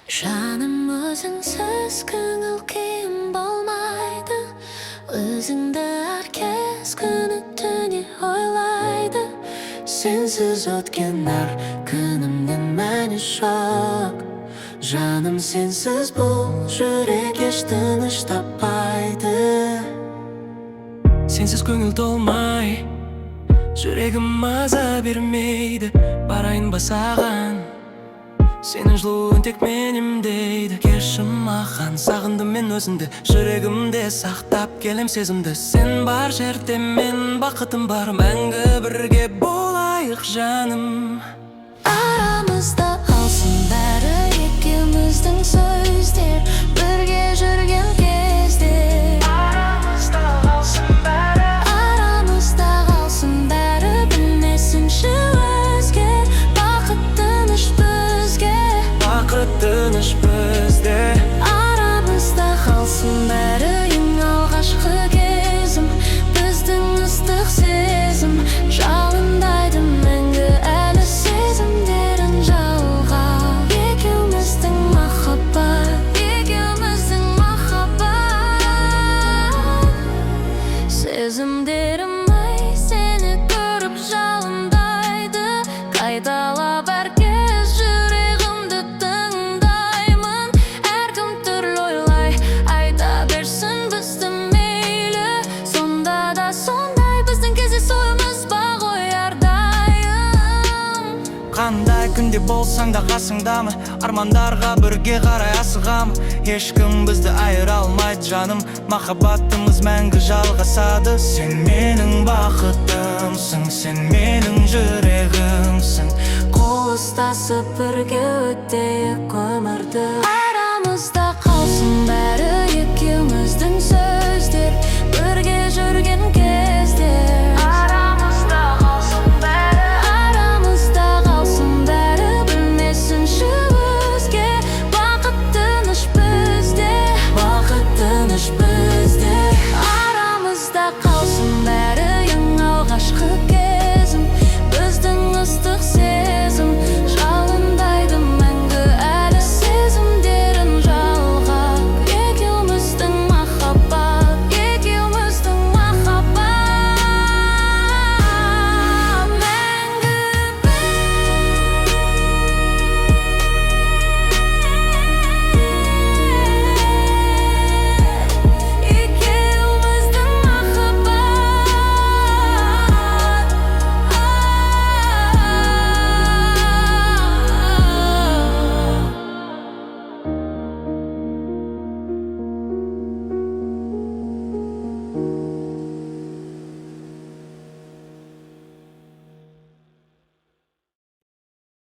Жаным, өзіңсіз көңіл күйім болмайды. Өзіңді әр кез күні түне ойлайды. Сенсіз өткен әр күнімнен мәні жоқ. Жаным, сенсіз бұл жүрек еш тыныш таппайды. Сенсіз көңіл толмай, жүрегім маза бермейді. Барайын ба саған, сенің жылуың тек мен емдейді. Келші маған, сағындым мен өзіңді, жүрегімде сақтап келем сезімді. Сен бар жерде мен бақытым бар, мәңгі бірге болайық жаным. Арамызда қалсын бәрі екеуміздің сөздер, бірге жүрген кезде. Арамызда қалсын бәрі, Арамызда қалсын бәрі, білмесінші өзге. Бақыт тыныш бізге, бақыт тыныш бізде. арамызда қалсын бәрі, ең алғашқы кезім, біздің ыстық сезім. Жалындайды мәңгі әлі сезімдерін жалғап. Екеуміздің махаббат, екеуміздің махаббат. Сезімдерім ай, сені көріп жалындайды. Қайталап әр кез жүрегімді тыңдаймын. Әркім түрлі ойлай, айта берсін бізді мейлі. Сонда да сондай біздің кездесуіміз бақ ой әрдайым. Қандай күнде болсаң да қасыңдамын, армандарға бірге қарай асығамын. Ешкім бізді айыра алмайды жаным, махаббатымыз мәңгі жалғасады. Сен менің бақытымсың, сен менің жүрегімсің. Қол ұстасып бірге өтейік өмірді.